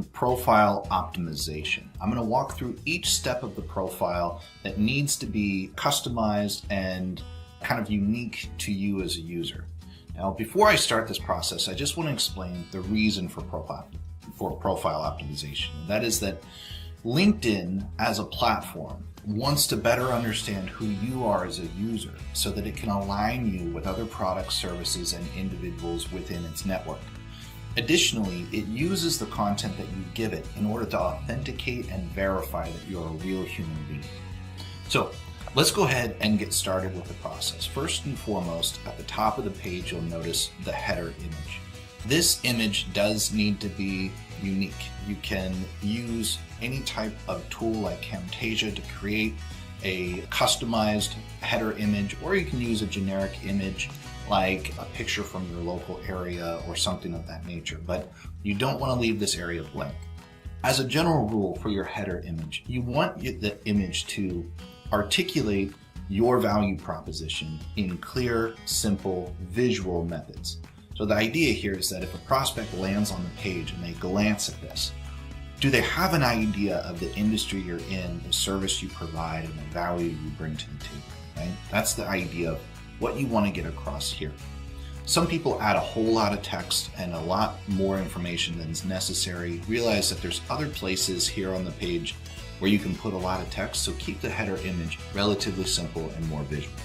on profile optimization. I'm going to walk through each step of the profile that needs to be customized and kind of unique to you as a user. Now, before I start this process, I just want to explain the reason for profile optimization. That is that LinkedIn as a platform wants to better understand who you are as a user so that it can align you with other products, services, and individuals within its network. Additionally, it uses the content that you give it in order to authenticate and verify that you're a real human being. So let's go ahead and get started with the process. First and foremost, at the top of the page, you'll notice the header image. This image does need to be unique. You can use any type of tool like Camtasia to create a customized header image, or you can use a generic image like a picture from your local area or something of that nature, but you don't want to leave this area blank. As a general rule for your header image, you want the image to articulate your value proposition in clear, simple, visual methods. So the idea here is that if a prospect lands on the page and they glance at this, do they have an idea of the industry you're in, the service you provide, and the value you bring to the table, right? That's the idea of what you want to get across here. Some people add a whole lot of text and a lot more information than is necessary. Realize that there's other places here on the page where you can put a lot of text, so keep the header image relatively simple and more visual.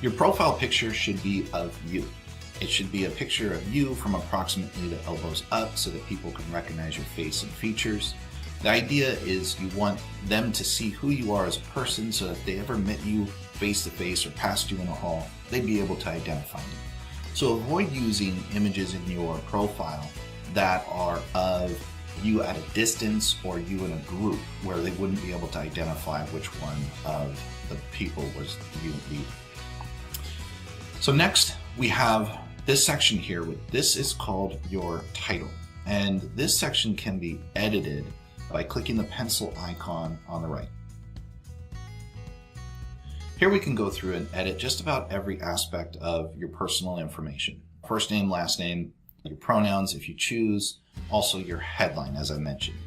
Your profile picture should be of you. It should be a picture of you from approximately the elbows up so that people can recognize your face and features. The idea is you want them to see who you are as a person, so if they ever met you face to face or passed you in a hall, they'd be able to identify you. So avoid using images in your profile that are of you at a distance or you in a group where they wouldn't be able to identify which one of the people was you and you. So next we have this section here. This is called your title, and this section can be edited by clicking the pencil icon on the right. Here we can go through and edit just about every aspect of your personal information. First name, last name, your pronouns if you choose, also your headline as I mentioned.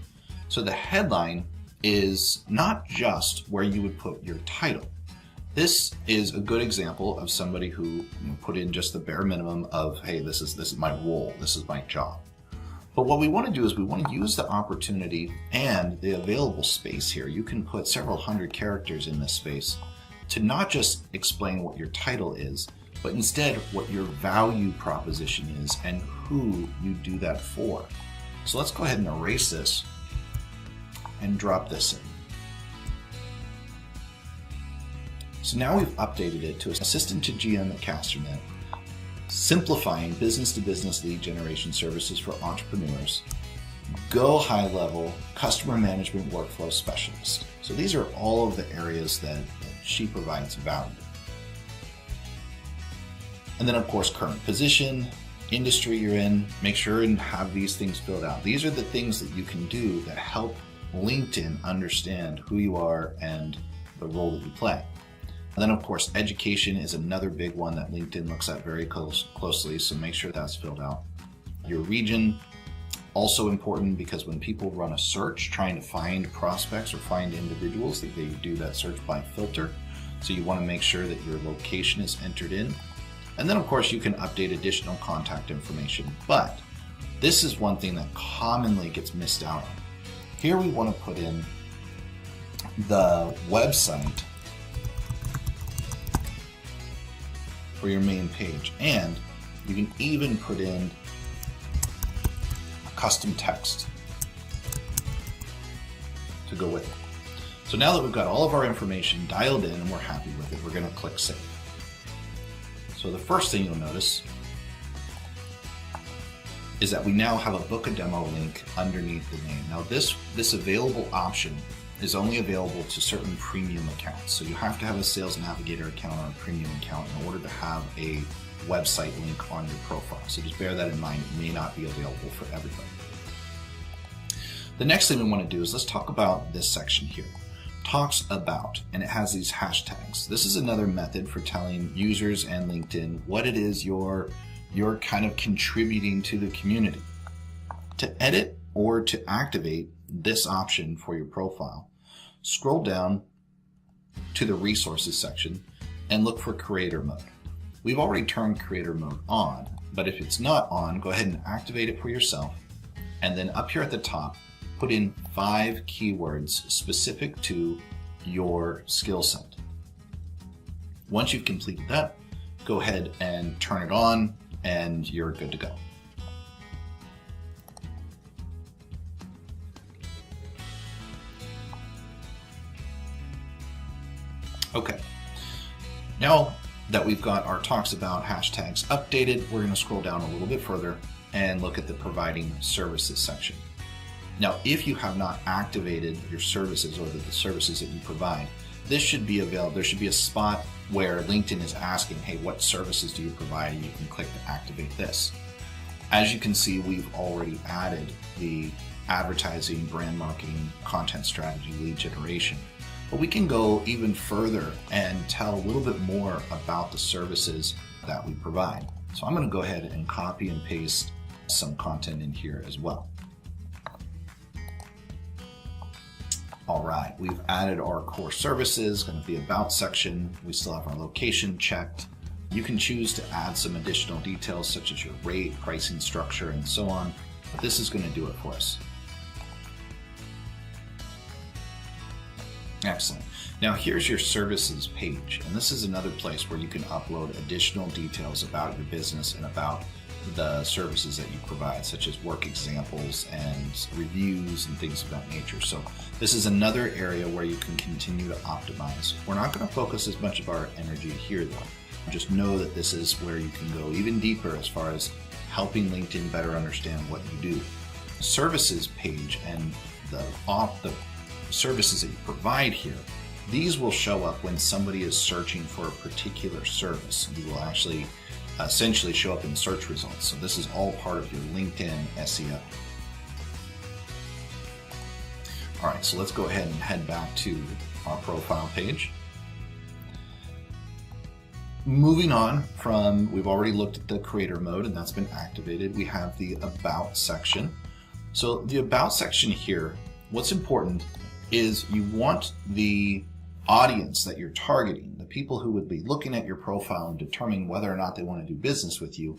So the headline is not just where you would put your title. This is a good example of somebody who put in just the bare minimum of, hey, this is my role, this is my job. But what we want to do is we want to use the opportunity and the available space here. You can put several hundred characters in this space to not just explain what your title is, but instead what your value proposition is and who you do that for. So let's go ahead and erase this and drop this in. So now we've updated it to Assistant to GM at Casternet, simplifying business-to-business lead generation services for entrepreneurs, Go high-level customer management workflow specialist. So these are all of the areas that she provides value. And then of course, current position, industry you're in, make sure and have these things filled out. These are the things that you can do that help LinkedIn understand who you are and the role that you play. And then of course, education is another big one that LinkedIn looks at very closely, so make sure that's filled out. Your region, also important because when people run a search trying to find prospects or find individuals, they do that search by filter. So you want to make sure that your location is entered in. And then of course you can update additional contact information, but this is one thing that commonly gets missed out on. Here we want to put in the website for your main page, and you can even put in a custom text to go with it. So now that we've got all of our information dialed in and we're happy with it, we're going to click Save. So the first thing you'll notice is that we now have a book a demo link underneath the name. Now this available option is only available to certain premium accounts. So you have to have a Sales Navigator account or a premium account in order to have a website link on your profile. So just bear that in mind. It may not be available for everybody. The next thing we want to do is let's talk about this section here. Talks about, and it has these hashtags. This is another method for telling users and LinkedIn what it is you're kind of contributing to the community. To edit or to activate this option for your profile, scroll down to the resources section and look for creator mode. We've already turned creator mode on, but if it's not on, go ahead and activate it for yourself. And then up here at the top, put in 5 keywords specific to your skill set. Once you've completed that, go ahead and turn it on and you're good to go. Okay, now that we've got our talks about hashtags updated, we're going to scroll down a little bit further and look at the providing services section. Now, if you have not activated your services or the services that you provide, this should be available. There should be a spot where LinkedIn is asking, hey, what services do you provide? And you can click to activate this. As you can see, we've already added the advertising, brand marketing, content strategy, lead generation. But we can go even further and tell a little bit more about the services that we provide. So I'm going to go ahead and copy and paste some content in here as well. All right, we've added our core services, going to be about section. We still have our location checked. You can choose to add some additional details such as your rate, pricing structure, and so on. But this is going to do it for us. Excellent. Now here's your services page, and this is another place where you can upload additional details about your business and about the services that you provide, such as work examples and reviews and things of that nature. So this is another area where you can continue to optimize. We're not going to focus as much of our energy here though. Just know that this is where you can go even deeper as far as helping LinkedIn better understand what you do. The services page and the services that you provide here, these will show up when somebody is searching for a particular service. You will actually essentially show up in search results. So this is all part of your LinkedIn SEO. All right, so let's go ahead and head back to our profile page. Moving on from, we've already looked at the creator mode and that's been activated. We have the about section. So the about section here, what's important is you want the audience that you're targeting, the people who would be looking at your profile and determining whether or not they want to do business with you,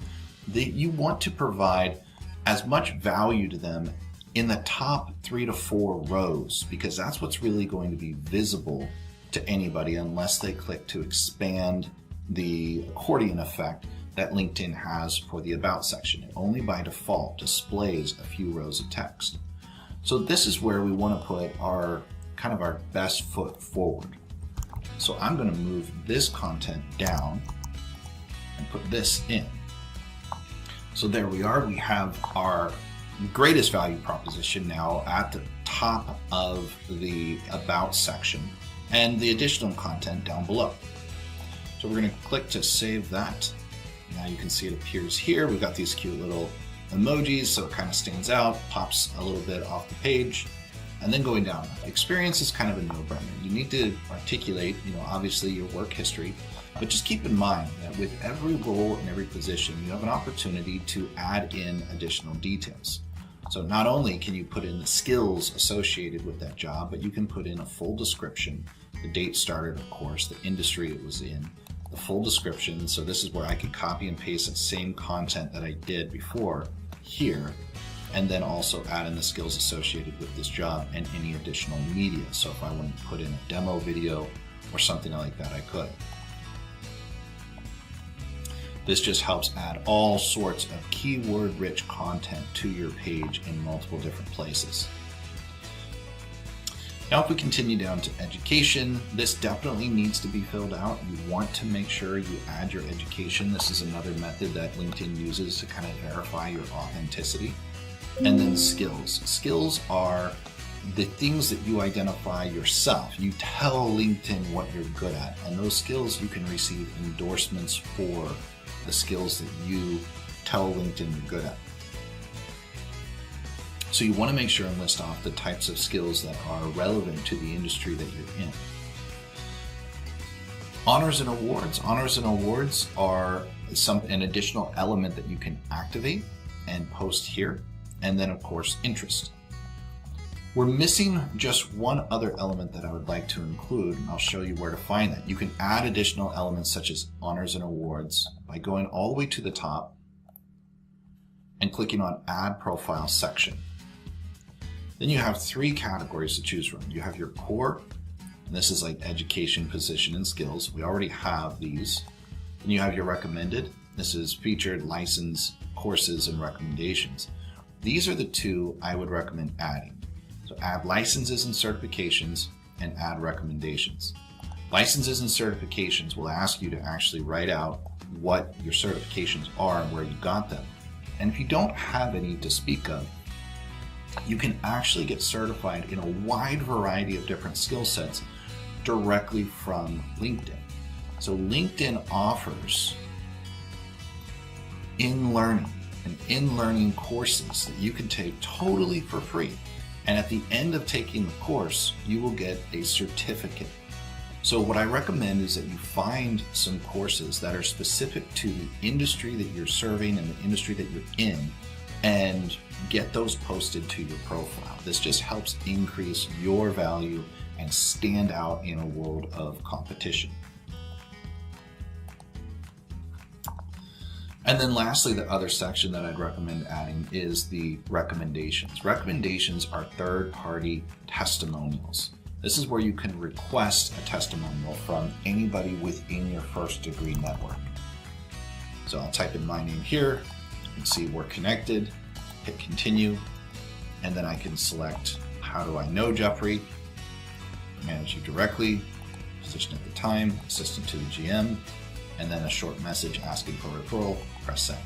that you want to provide as much value to them in the top 3 to 4 rows, because that's what's really going to be visible to anybody unless they click to expand the accordion effect that LinkedIn has for the about section. It only by default displays a few rows of text. So this is where we want to put our kind of our best foot forward. So I'm going to move this content down and put this in. So there we are. We have our greatest value proposition now at the top of the about section and the additional content down below. So we're going to click to save that. Now you can see it appears here. We've got these cute little emojis, so it kind of stands out, pops a little bit off the page. And then going down, experience is kind of a no-brainer. You need to articulate, obviously your work history, but just keep in mind that with every role and every position, you have an opportunity to add in additional details. So not only can you put in the skills associated with that job, but you can put in a full description, the date started, of course, the industry it was in, the full description. So this is where I could copy and paste the same content that I did before here, and then also add in the skills associated with this job and any additional media. So if I wanted to put in a demo video or something like that, I could. This just helps add all sorts of keyword-rich content to your page in multiple different places. Now, if we continue down to education, this definitely needs to be filled out. You want to make sure you add your education. This is another method that LinkedIn uses to kind of verify your authenticity. And then skills. Skills are the things that you identify yourself. You tell LinkedIn what you're good at, and those skills you can receive endorsements for the skills that you tell LinkedIn you're good at. So you want to make sure and list off the types of skills that are relevant to the industry that you're in. Honors and awards. Honors and awards are an additional element that you can activate and post here. and then of course interest. We're missing just one other element that I would like to include, and I'll show you where to find that. You can add additional elements such as honors and awards by going all the way to the top and clicking on Add Profile section. Then you have 3 categories to choose from. You have your core, and this is like education, position, and skills. We already have these. Then you have your recommended. This is featured, license, courses, and recommendations. These are the 2 I would recommend adding. So add licenses and certifications and add recommendations. Licenses and certifications will ask you to actually write out what your certifications are and where you got them. And if you don't have any to speak of, you can actually get certified in a wide variety of different skill sets directly from LinkedIn. So LinkedIn offers in-learning and in-learning courses that you can take totally for free. And at the end of taking the course, you will get a certificate. So what I recommend is that you find some courses that are specific to the industry that you're serving and the industry that you're in, and get those posted to your profile. This just helps increase your value and stand out in a world of competition. And then lastly, the other section that I'd recommend adding is the recommendations. Recommendations are third-party testimonials. This is where you can request a testimonial from anybody within your first degree network. So I'll type in my name here, you can see we're connected, hit continue, and then I can select how do I know Jeffrey, manage you directly, position at the time, assistant to the GM, and then a short message asking for a referral, press send.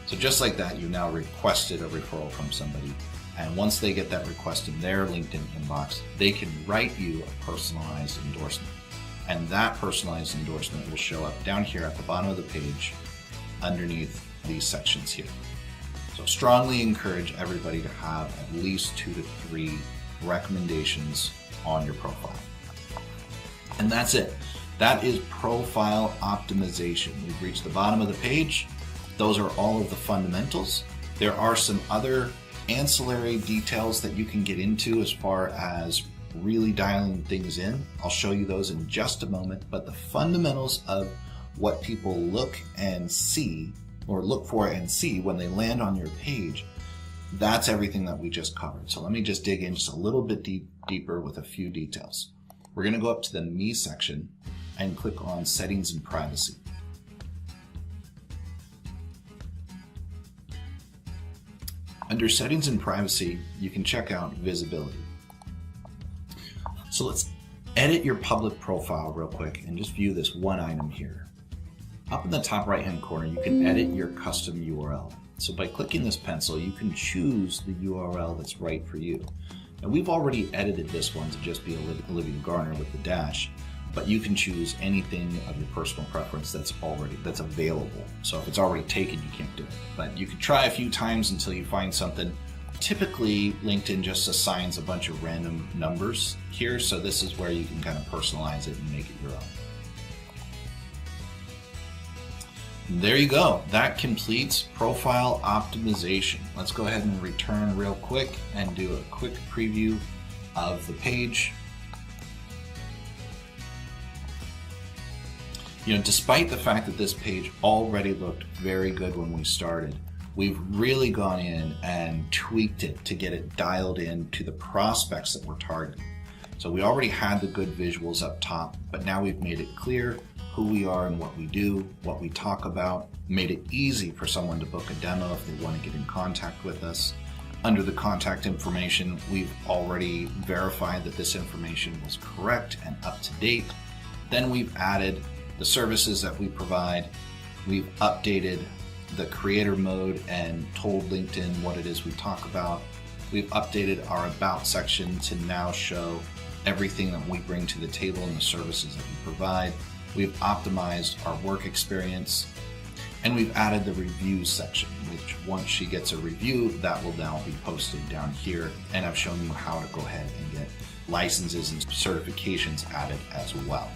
So just like that, you now requested a referral from somebody. And once they get that request in their LinkedIn inbox, they can write you a personalized endorsement. And that personalized endorsement will show up down here at the bottom of the page underneath these sections here. So strongly encourage everybody to have at least 2 to 3 recommendations on your profile. And that's it. That is profile optimization. We've reached the bottom of the page. Those are all of the fundamentals. There are some other ancillary details that you can get into as far as really dialing things in. I'll show you those in just a moment, but the fundamentals of what people look and see, or look for and see when they land on your page, that's everything that we just covered. So let me just dig in just a little bit deeper with a few details. We're going to go up to the Me section and click on Settings and Privacy. Under Settings and Privacy, you can check out Visibility. So let's edit your public profile real quick and just view this one item here. Up in the top right-hand corner, you can edit your custom URL. So by clicking this pencil, you can choose the URL that's right for you. Now we've already edited this one to just be Olivia Garner with the dash, but you can choose anything of your personal preference that's available. So if it's already taken, you can't do it. But you can try a few times until you find something. Typically, LinkedIn just assigns a bunch of random numbers here, so this is where you can kind of personalize it and make it your own. There you go. That completes profile optimization. Let's go ahead and return real quick and do a quick preview of the page. Despite the fact that this page already looked very good when we started, we've really gone in and tweaked it to get it dialed in to the prospects that we're targeting. So we already had the good visuals up top, but now we've made it clear who we are and what we do, what we talk about, made it easy for someone to book a demo if they want to get in contact with us. Under the contact information, we've already verified that this information was correct and up to date. Then we've added the services that we provide. We've updated the creator mode and told LinkedIn what it is we talk about. We've updated our About section to now show everything that we bring to the table and the services that we provide. We've optimized our work experience, and we've added the reviews section, which once she gets a review, that will now be posted down here. And I've shown you how to go ahead and get licenses and certifications added as well.